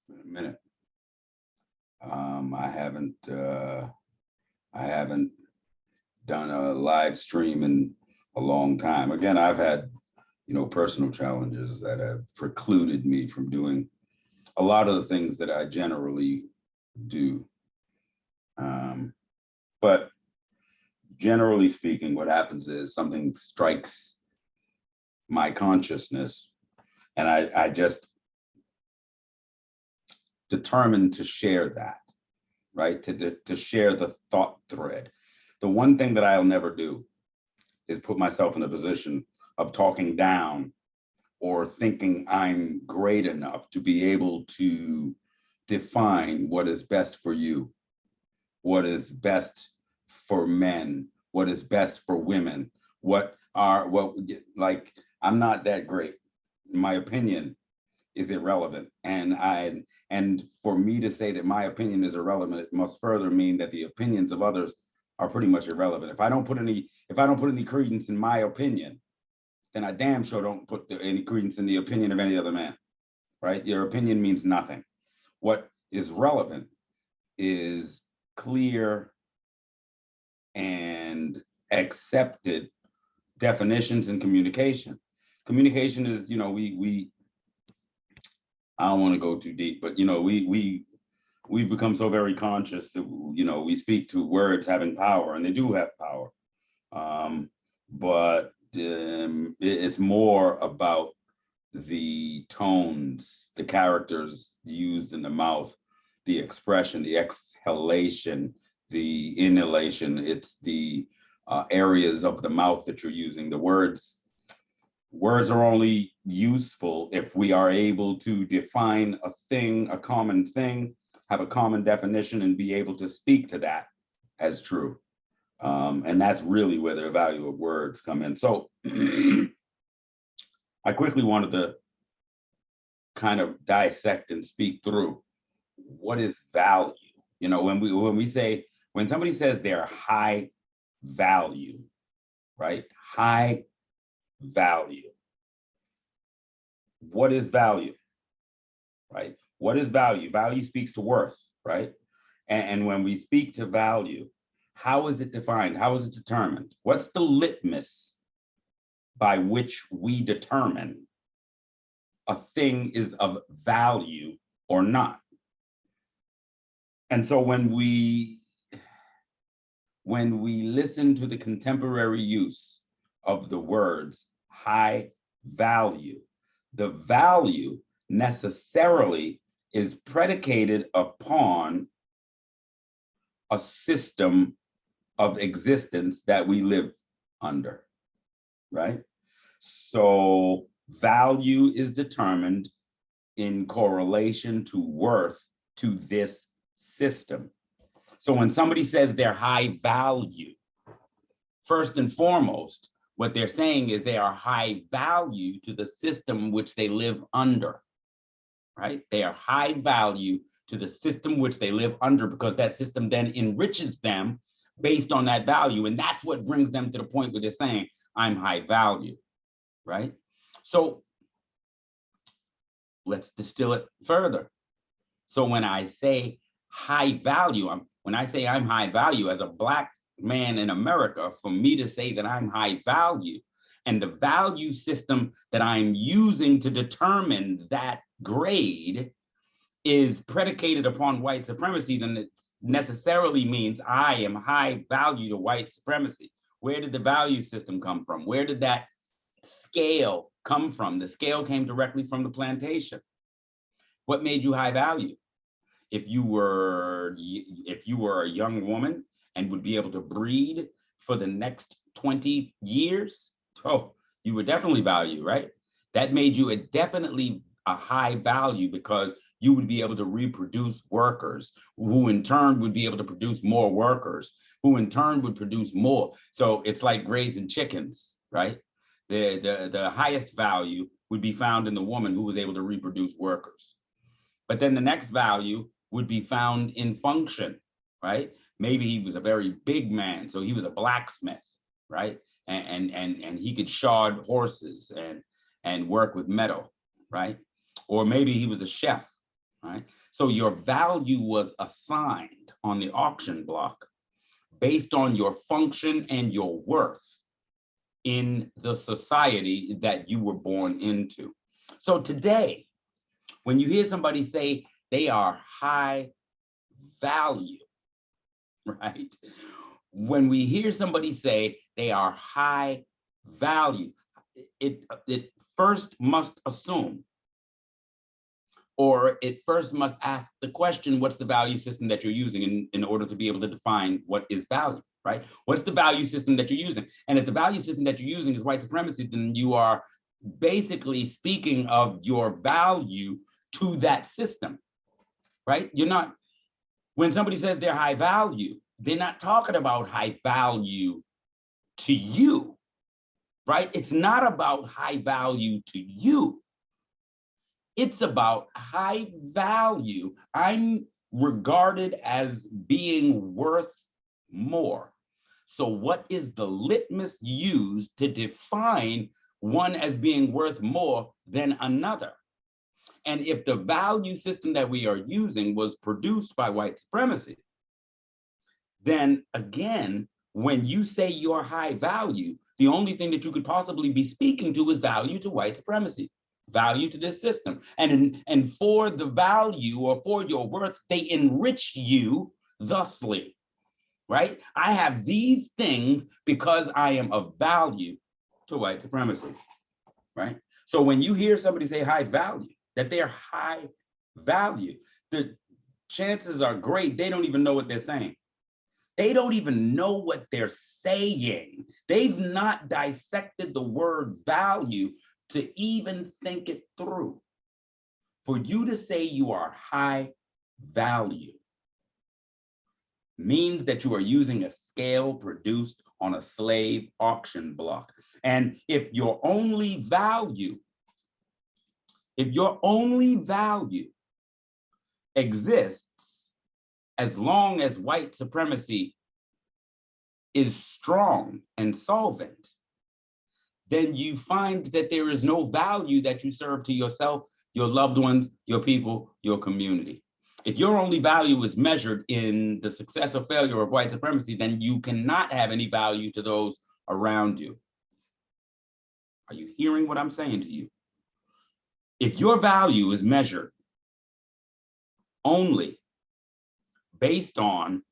In a minute. I haven't done a live stream in a long time. Again, I've had, personal challenges that have precluded me from doing a lot of the things that I generally do. But generally speaking, what happens is something strikes my consciousness, and I just determined to share that, right? To share the thought thread. The one thing that I'll never do is put myself in a position of talking down or thinking I'm great enough to be able to define what is best for you, what is best for men, what is best for women, like, I'm not that great. My opinion is irrelevant. And for me to say that my opinion is irrelevant, it must further mean that the opinions of others are pretty much irrelevant. If I don't put any credence in my opinion, then I damn sure don't put any credence in the opinion of any other man, right? Your opinion means nothing. What is relevant is clear and accepted definitions and communication. Communication is, I don't want to go too deep, but we've become so very conscious that we speak to words having power, and they do have power. But it's more about the tones, the characters used in the mouth, the expression, the exhalation, the inhalation. It's the areas of the mouth that you're using. The words are only useful if we are able to define a thing, a common thing, have a common definition, and be able to speak to that as true. And that's really where the value of words come in. So I quickly wanted to kind of dissect and speak through what is value. When somebody says they're high value, right? High value. What is value, right? What is value? Value speaks to worth, right? And when we speak to value, how is it defined? How is it determined? What's the litmus by which we determine a thing is of value or not? And so when we listen to the contemporary use of the words high value, the value necessarily is predicated upon a system of existence that we live under, right? So value is determined in correlation to worth to this system. So when somebody says they're high value, first and foremost, what they're saying is they are high value to the system which they live under, right? They are high value to the system which they live under, because that system then enriches them based on that value. And that's what brings them to the point where they're saying, I'm high value, right? So let's distill it further. So when I say high value, when I say I'm high value as a Black man in America, for me to say that I'm high value, and the value system that I'm using to determine that grade is predicated upon white supremacy, then it necessarily means I am high value to white supremacy. Where did the value system come from? Where did that scale come from? The scale came directly from the plantation. What made you high value? If you were a young woman and would be able to breed for the next 20 years, oh, you were definitely value, right? That made you definitely a high value, because you would be able to reproduce workers, who in turn would be able to produce more workers, who in turn would produce more. So it's like raising chickens, right? The highest value would be found in the woman who was able to reproduce workers. But then the next value would be found in function, right? Maybe he was a very big man, so he was a blacksmith, right? And he could shod horses and work with metal, right? Or maybe he was a chef, right? So your value was assigned on the auction block based on your function and your worth in the society that you were born into. So today, when you hear somebody say they are high value, right? When we hear somebody say they are high value, it first must assume, or it first must ask the question, what's the value system that you're using in order to be able to define what is value, right? What's the value system that you're using? And if the value system that you're using is white supremacy, then you are basically speaking of your value to that system, right? You're not, when somebody says they're high value, they're not talking about high value to you, right? It's not about high value to you. It's about high value. I'm regarded as being worth more. So what is the litmus used to define one as being worth more than another? And if the value system that we are using was produced by white supremacy, then again, when you say you're high value, the only thing that you could possibly be speaking to is value to white supremacy, value to this system. And for the value or for your worth, they enrich you thusly, right? I have these things because I am of value to white supremacy, right? So when you hear somebody say high value, that they're high value, the chances are great they don't even know what they're saying. They don't even know what they're saying. They've not dissected the word value to even think it through. For you to say you are high value means that you are using a scale produced on a slave auction block. And if your only value exists as long as white supremacy is strong and solvent, then you find that there is no value that you serve to yourself, your loved ones, your people, your community. If your only value is measured in the success or failure of white supremacy, then you cannot have any value to those around you. Are you hearing what I'm saying to you? If your value is measured only based on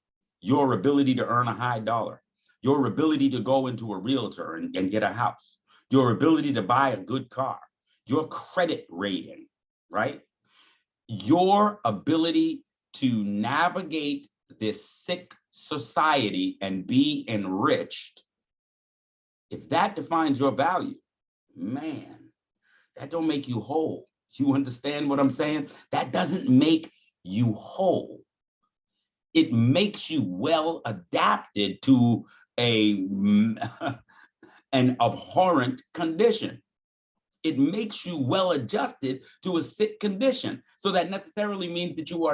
your ability to earn a high dollar, your ability to go into a realtor and get a house, your ability to buy a good car, your credit rating, right? Your ability to navigate this sick society and be enriched, if that defines your value, man, that don't make you whole. You understand what I'm saying? That doesn't make you whole. It makes you well adapted to an abhorrent condition. It makes you well adjusted to a sick condition. So that necessarily means that you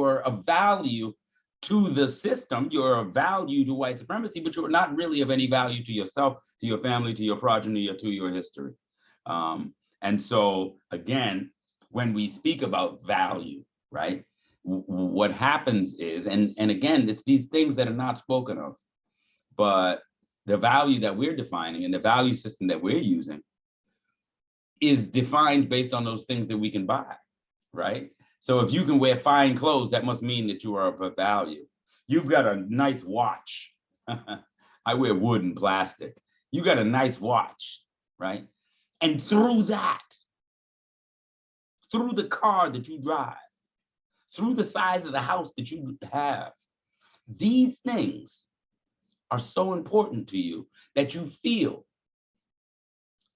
are of value to the system, you're of value to white supremacy, but you're not really of any value to yourself, to your family, to your progeny, or to your history. And so again, when we speak about value, right, what happens is, and again, it's these things that are not spoken of, but the value that we're defining and the value system that we're using is defined based on those things that we can buy, right? So if you can wear fine clothes, that must mean that you are of value. You've got a nice watch. I wear wood and plastic. You got a nice watch, right? And through that, through the car that you drive, through the size of the house that you have, these things are so important to you that you feel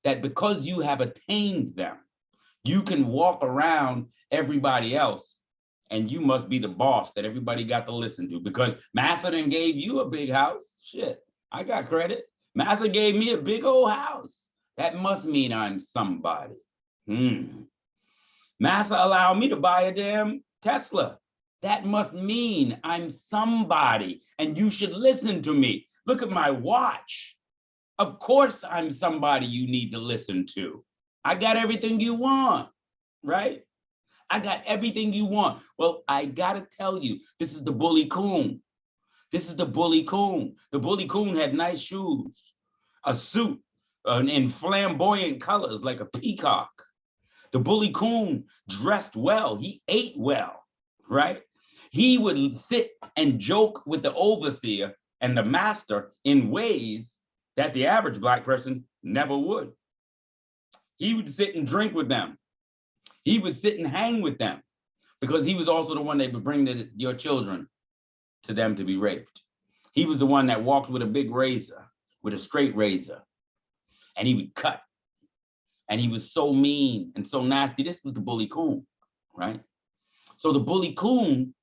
that because you have attained them, you can walk around everybody else and you must be the boss that everybody got to listen to because Massa done gave you a big house. Shit, I got credit. Massa gave me a big old house. That must mean I'm somebody. Massa allowed me to buy a damn Tesla. That must mean I'm somebody and you should listen to me. Look at my watch. Of course I'm somebody you need to listen to. I got everything you want, right? I got everything you want. Well, I gotta tell you, this is the bully coon. This is the bully coon. The bully coon had nice shoes, a suit in flamboyant colors like a peacock. The bully coon dressed well. He ate well, right? He would sit and joke with the overseer and the master in ways that the average Black person never would. He would sit and drink with them. He would sit and hang with them because he was also the one that would bring your children to them to be raped. He was the one that walked with a big razor, with a straight razor, and he would cut. And he was so mean and so nasty. This was the bully coon, right? So the bully coon,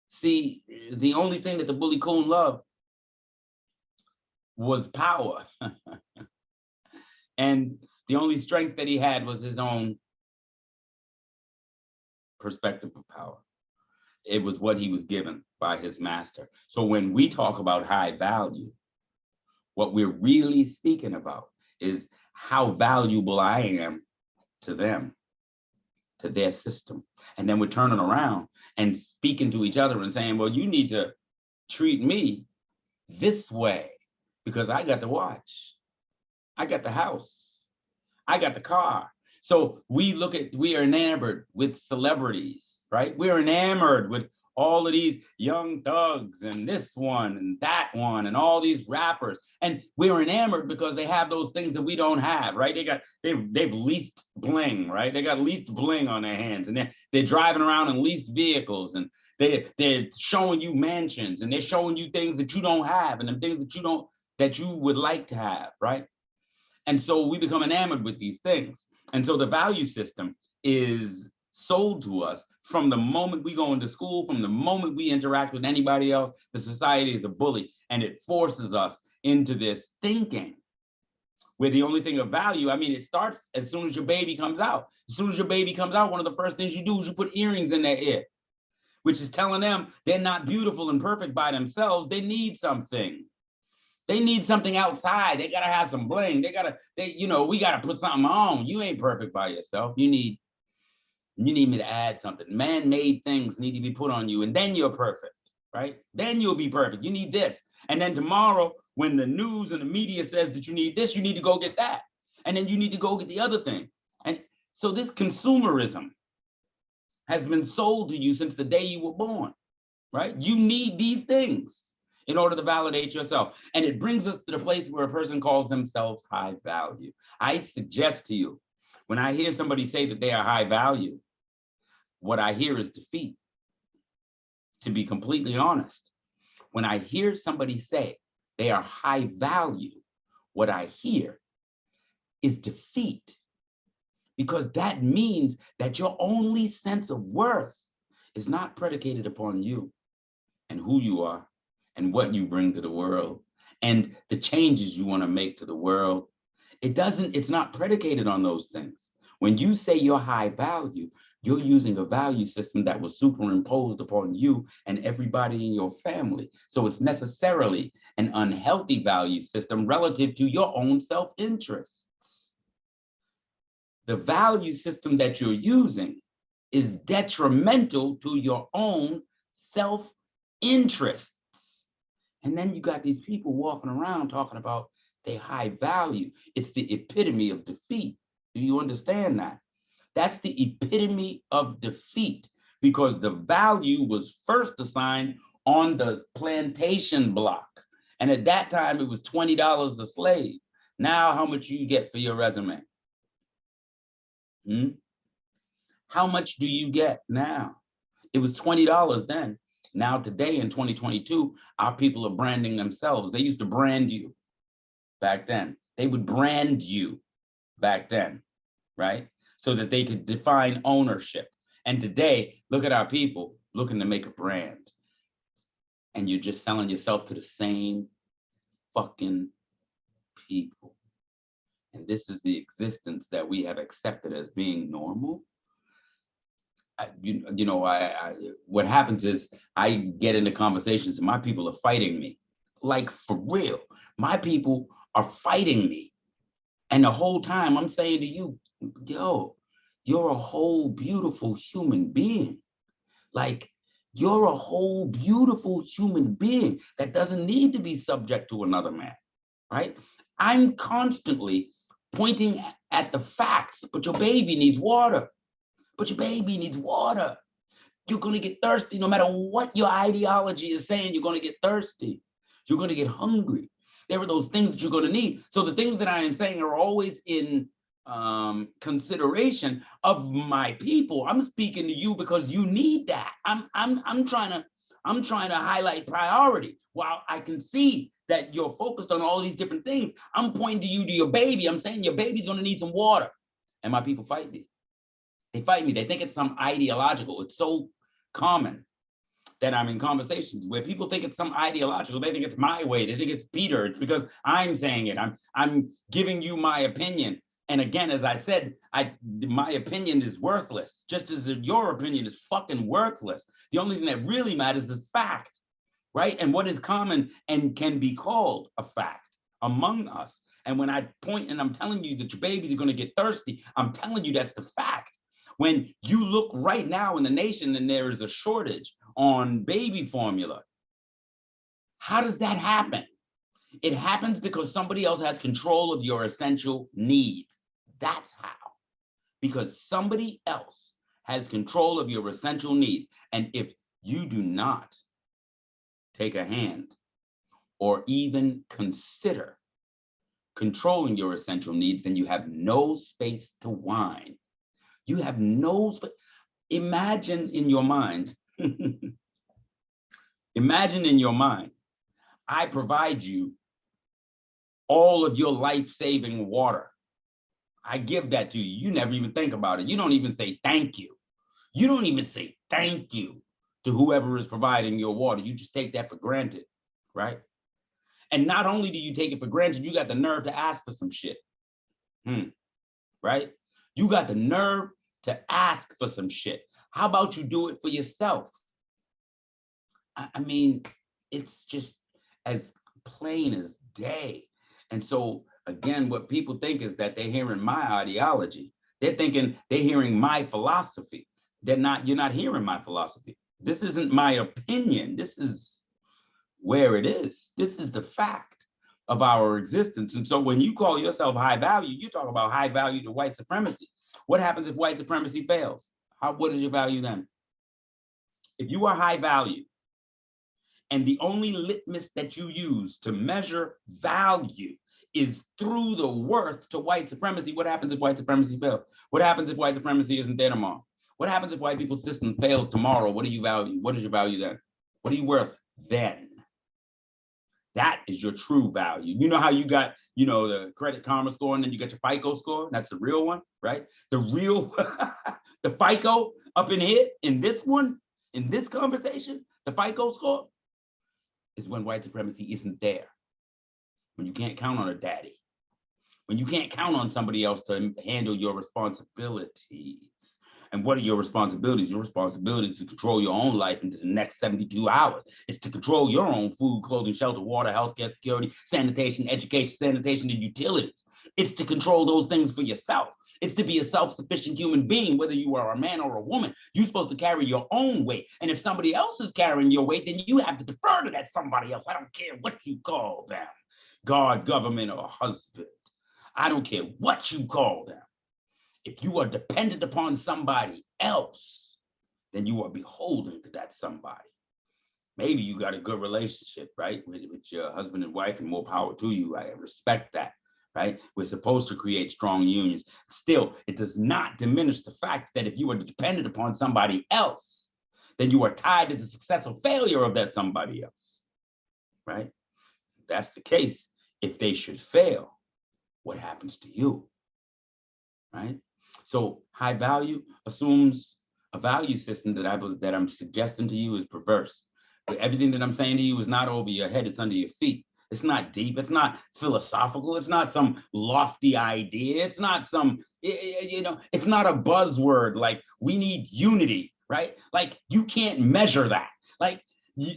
see, the only thing that the bully coon loved was power. And the only strength that he had was his own perspective of power. It was what he was given by his master. So when we talk about high value, what we're really speaking about is how valuable I am to them, to their system. And then we're turning around and speaking to each other and saying, well, you need to treat me this way because I got the watch, I got the house, I got the car. So we are enamored with celebrities, right? We're enamored with all of these young thugs and this one and that one and all these rappers. And we're enamored because they have those things that we don't have, right? They've leased bling, right? They got leased bling on their hands, and they're driving around in leased vehicles, and they're showing you mansions, and they're showing you things that you don't have and the things that you would like to have, right? And so we become enamored with these things. And so the value system is sold to us from the moment we go into school, from the moment we interact with anybody else. The society is a bully, and it forces us into this thinking where the only thing of value, I mean, it starts as soon as your baby comes out. As soon as your baby comes out, one of the first things you do is you put earrings in their ear, which is telling them they're not beautiful and perfect by themselves. They need something. They need something outside. They gotta have some bling. We gotta put something on. You ain't perfect by yourself. You need me to add something. Man-made things need to be put on you, and then you're perfect, right? Then you'll be perfect. You need this. And then tomorrow, when the news and the media says that you need this, you need to go get that. And then you need to go get the other thing. And so this consumerism has been sold to you since the day you were born, right? You need these things in order to validate yourself. And it brings us to the place where a person calls themselves high value. I suggest to you, when I hear somebody say that they are high value, what I hear is defeat. To be completely honest, when I hear somebody say they are high value, what I hear is defeat, because that means that your only sense of worth is not predicated upon you and who you are and what you bring to the world and the changes you want to make to the world. It's not predicated on those things. When you say you're high value, you're using a value system that was superimposed upon you and everybody in your family. So it's necessarily an unhealthy value system relative to your own self-interests. The value system that you're using is detrimental to your own self-interests. And then you got these people walking around talking about their high value. It's the epitome of defeat. Do you understand that? That's the epitome of defeat, because the value was first assigned on the plantation block. And at that time, it was $20 a slave. Now, how much you get for your resume? How much do you get now? It was $20 then. Now, today in 2022, our people are branding themselves. They used to brand you back then. They would brand you back then, right? So that they could define ownership. And today, look at our people looking to make a brand. And you're just selling yourself to the same fucking people. And this is the existence that we have accepted as being normal. What happens is I get into conversations and my people are fighting me. Like, for real, my people are fighting me. And the whole time I'm saying to you, yo, You're a whole beautiful human being. Like, you're a whole beautiful human being that doesn't need to be subject to another man, right? I'm constantly pointing at the facts, but your baby needs water. But your baby needs water. You're going to get thirsty no matter what your ideology is saying. You're going to get thirsty. You're going to get hungry. There are those things that you're going to need. So the things that I am saying are always in consideration of my people. I'm speaking to you because you need that. I'm trying to highlight priority. While I can see that you're focused on all these different things, I'm pointing to you, to your baby. I'm saying your baby's going to need some water, and my people fight me. They fight me. They think it's some ideological. It's so common that I'm in conversations where people think it's some ideological. They think it's my way. They think it's Peter. It's because I'm saying it. I'm giving you my opinion. And again, as I said, my opinion is worthless, just as your opinion is fucking worthless. The only thing that really matters is fact, right? And what is common and can be called a fact among us. And when I point and I'm telling you that your babies are going to get thirsty, I'm telling you that's the fact. When you look right now in the nation and there is a shortage on baby formula, how does that happen? It happens because somebody else has control of your essential needs. That's how. Because somebody else has control of your essential needs. And if you do not take a hand or even consider controlling your essential needs, then you have no space to whine. You have no space. Imagine in your mind, imagine in your mind, I provide you all of your life-saving water. I give that to you. You never even think about it. You don't even say thank you. You don't even say thank you to whoever is providing your water. You just take that for granted, right? And not only do you take it for granted, you got the nerve to ask for some shit, right? You got the nerve to ask for some shit. How about you do it for yourself? I mean, it's just as plain as day. And so again, what people think is that they're hearing my ideology. They're thinking they're hearing my philosophy. You're not hearing my philosophy. This isn't my opinion. This is where it is. This is the fact of our existence. And so when you call yourself high value, you talk about high value to white supremacy. What happens if white supremacy fails? What is your value then? If you are high value, and the only litmus that you use to measure value is through the worth to white supremacy, what happens if white supremacy fails? What happens if white supremacy isn't there tomorrow? What happens if white people's system fails tomorrow? What do you value? What is your value then? What are you worth then? That is your true value. You know how you got, the Credit Karma score, and then you get your FICO score? That's the real one, right? The real, the FICO up in here, in this one, in this conversation, the FICO score is when white supremacy isn't there. When you can't count on a daddy. When you can't count on somebody else to handle your responsibilities. And what are your responsibilities? Your responsibility is to control your own life into the next 72 hours. It's to control your own food, clothing, shelter, water, healthcare, security, sanitation, education, sanitation, and utilities. It's to control those things for yourself. It's to be a self-sufficient human being, whether you are a man or a woman. You're supposed to carry your own weight. And if somebody else is carrying your weight, then you have to defer to that somebody else. I don't care what you call them, God, government, or husband. I don't care what you call them. If you are dependent upon somebody else, then you are beholden to that somebody. Maybe you got a good relationship, right, with your husband and wife, and more power to you. I respect that, right? We're supposed to create strong unions. Still, it does not diminish the fact that if you are dependent upon somebody else, then you are tied to the success or failure of that somebody else, right? If that's the case, if they should fail, what happens to you, right? So high value assumes a value system that I'm suggesting to you is perverse. But everything that I'm saying to you is not over your head, it's under your feet. It's not deep, it's not philosophical, it's not some lofty idea, it's not some, it's not a buzzword like we need unity, right? Like you can't measure that. Like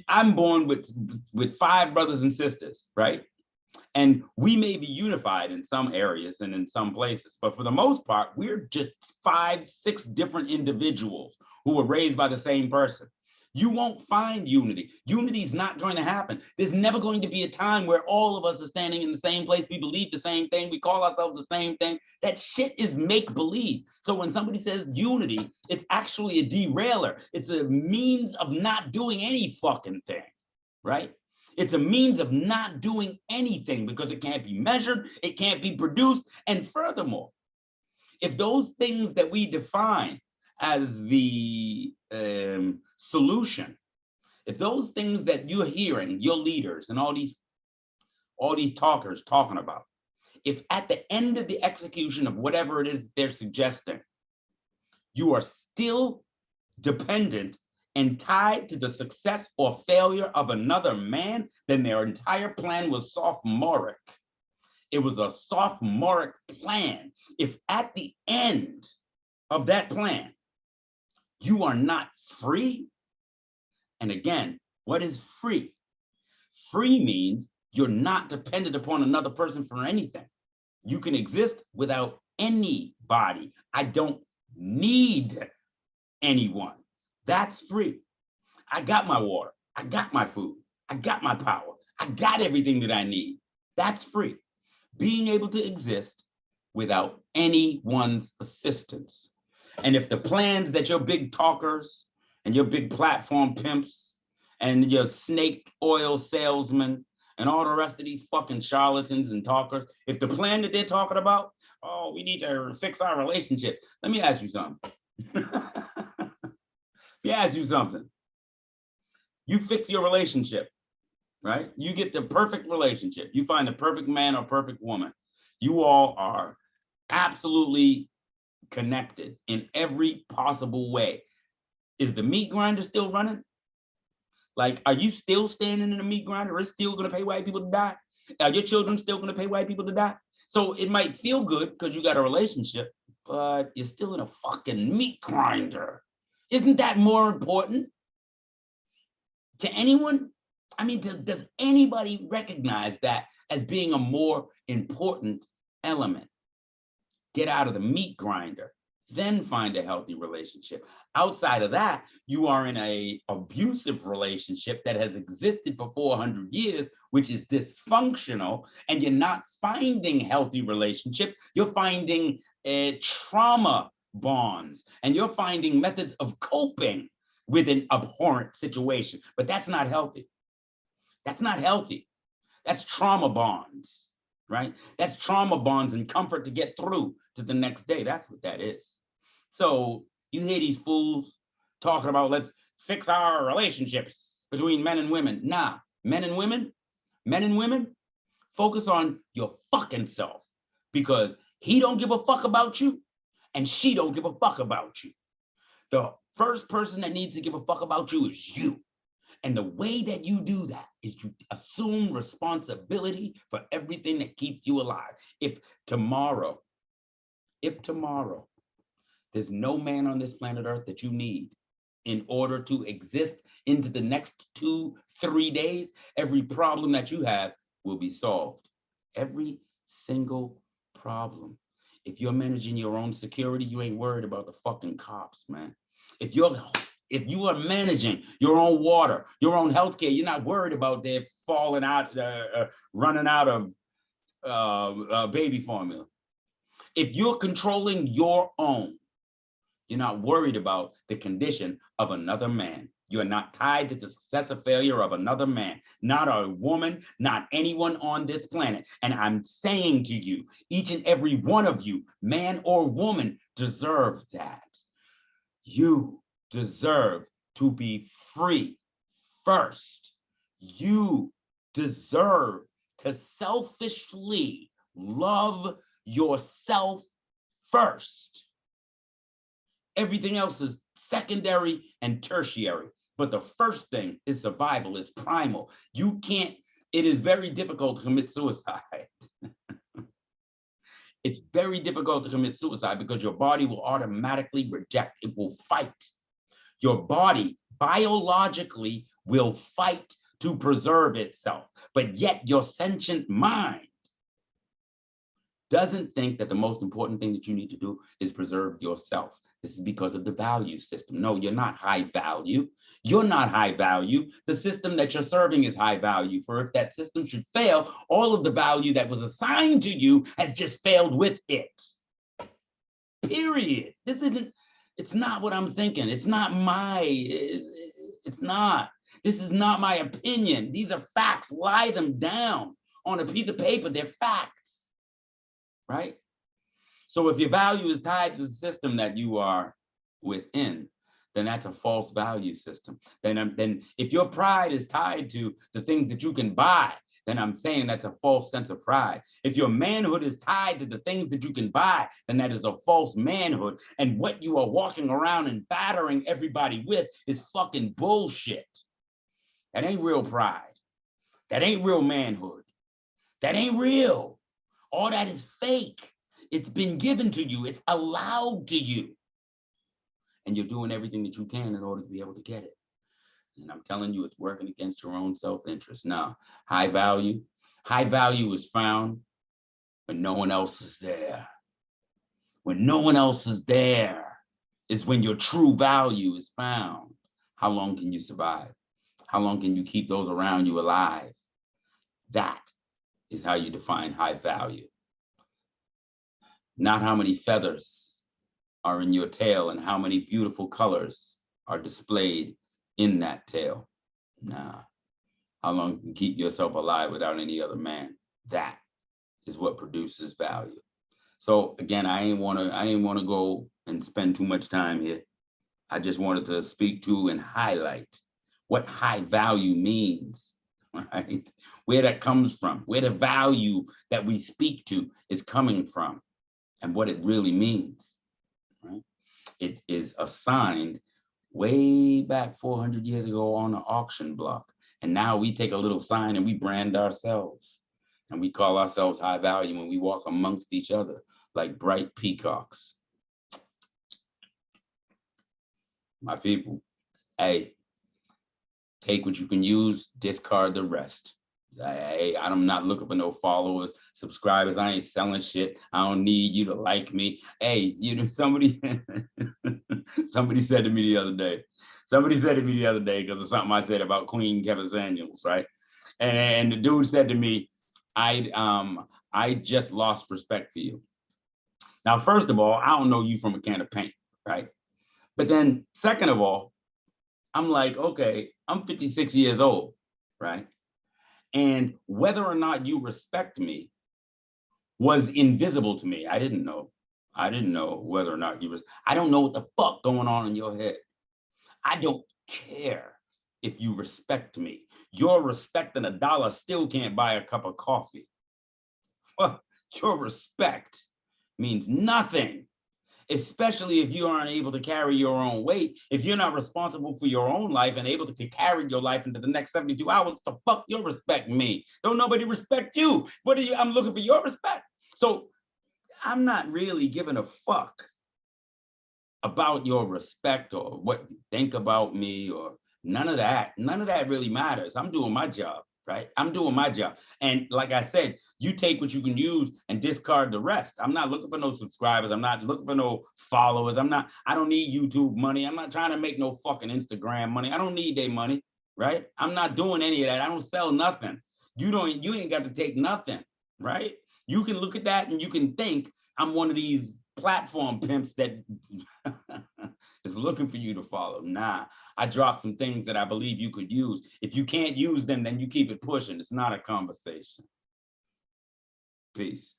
I'm born with 5 brothers and sisters, right? And we may be unified in some areas and in some places, but for the most part, we're just 5, 6 different individuals who were raised by the same person. You won't find unity. Unity is not going to happen. There's never going to be a time where all of us are standing in the same place. We believe the same thing. We call ourselves the same thing. That shit is make-believe. So when somebody says unity, it's actually a derailer. It's a means of not doing any fucking thing, right? It's a means of not doing anything because it can't be measured, it can't be produced. And furthermore, if those things that we define as the solution, if those things that you're hearing, your leaders and all these talkers talking about, if at the end of the execution of whatever it is they're suggesting, you are still dependent and tied to the success or failure of another man, then their entire plan was sophomoric. It was a sophomoric plan. If at the end of that plan, you are not free, and again, what is free? Free means you're not dependent upon another person for anything. You can exist without anybody. I don't need anyone. That's free. I got my water. I got my food. I got my power. I got everything that I need. That's free. Being able to exist without anyone's assistance. And if the plans that your big talkers and your big platform pimps and your snake oil salesmen and all the rest of these fucking charlatans and talkers, if the plan that they're talking about, oh, we need to fix our relationship. Let me ask you something. Let me ask you something. You fix your relationship, right? You get the perfect relationship. You find the perfect man or perfect woman. You all are absolutely connected in every possible way. Is the meat grinder still running? Like, are you still standing in the meat grinder? It's still going to pay white people to die? Are your children still going to pay white people to die? So it might feel good because you got a relationship, but you're still in a fucking meat grinder. Isn't that more important to anyone? I mean, does anybody recognize that as being a more important element? Get out of the meat grinder, then find a healthy relationship. Outside of that, you are in an abusive relationship that has existed for 400 years, which is dysfunctional, and you're not finding healthy relationships. You're finding trauma bonds, and you're finding methods of coping with an abhorrent situation. But that's not healthy. That's not healthy. That's trauma bonds, right? That's trauma bonds and comfort to get through to the next day. That's what that is. So you hear these fools talking about, let's fix our relationships between men and women. Nah, men and women, focus on your fucking self, because he don't give a fuck about you and she don't give a fuck about you. The first person that needs to give a fuck about you is you. And the way that you do that is you assume responsibility for everything that keeps you alive. If tomorrow, there's no man on this planet Earth that you need in order to exist into the next 2-3 days, every problem that you have will be solved. Every single problem. If you're managing your own security, you ain't worried about the fucking cops, man. If you are managing your own water, your own healthcare, you're not worried about their falling out, running out of baby formula. If you're controlling your own, you're not worried about the condition of another man. You're not tied to the success or failure of another man, not a woman, not anyone on this planet. And I'm saying to you, each and every one of you, man or woman, deserve that. You deserve to be free first. You deserve to selfishly love yourself first. Everything else is secondary and tertiary. But the first thing is survival. It's primal. You can't, it is very difficult to commit suicide. It's very difficult to commit suicide because your body will automatically reject. It will fight. Your body biologically will fight to preserve itself. But yet your sentient mind doesn't think that the most important thing that you need to do is preserve yourself. This is because of the value system. No, you're not high value. You're not high value. The system that you're serving is high value. For if that system should fail, all of the value that was assigned to you has just failed with it. Period. This isn't, it's not what I'm thinking. It's not it's not. This is not my opinion. These are facts. Lie them down on a piece of paper. They're facts, right? So if your value is tied to the system that you are within, then that's a false value system. Then if your pride is tied to the things that you can buy, then I'm saying that's a false sense of pride. If your manhood is tied to the things that you can buy, then that is a false manhood. And what you are walking around and battering everybody with is fucking bullshit. That ain't real pride. That ain't real manhood. That ain't real. All that is fake. It's been given to you. It's allowed to you. And you're doing everything that you can in order to be able to get it. And I'm telling you, it's working against your own self-interest. Now, high value is found when no one else is there. When no one else is there is when your true value is found. How long can you survive? How long can you keep those around you alive? That is how you define high value. Not how many feathers are in your tail and how many beautiful colors are displayed in that tail. Nah. How long you can keep yourself alive without any other man? That is what produces value. So again, I didn't want to go and spend too much time here. I just wanted to speak to and highlight what high value means, right? Where that comes from, where the value that we speak to is coming from, and what it really means, right? It is assigned way back 400 years ago on an auction block. And now we take a little sign and we brand ourselves. And we call ourselves high value when we walk amongst each other like bright peacocks. My people, hey, take what you can use, discard the rest. Hey, I'm not looking for no followers, subscribers. I ain't selling shit. I don't need you to like me. Hey, you know, somebody said to me the other day, because of something I said about Queen Kevin Samuels, right? And the dude said to me, I just lost respect for you. Now, first of all, I don't know you from a can of paint, right? But then second of all, I'm like, okay, I'm 56 years old, right? And whether or not you respect me was invisible to me. I didn't know whether or not I don't know what the fuck going on in your head. I don't care if you respect me. Your respect and $1 still can't buy a cup of coffee. Your respect means nothing, especially if you aren't able to carry your own weight. If you're not responsible for your own life and able to carry your life into the next 72 hours, what the fuck your respect me? Don't nobody respect you. What are you? I'm looking for your respect. So I'm not really giving a fuck about your respect or what you think about me or none of that. None of that really matters. I'm doing my job, right? I'm doing my job. And like I said, you take what you can use and discard the rest. I'm not looking for no subscribers. I'm not looking for no followers. I don't need YouTube money. I'm not trying to make no fucking Instagram money. I don't need their money, right? I'm not doing any of that. I don't sell nothing. You ain't got to take nothing, right? You can look at that and you can think I'm one of these platform pimps that is looking for you to follow. Nah, I dropped some things that I believe you could use. If you can't use them, then you keep it pushing. It's not a conversation. Peace.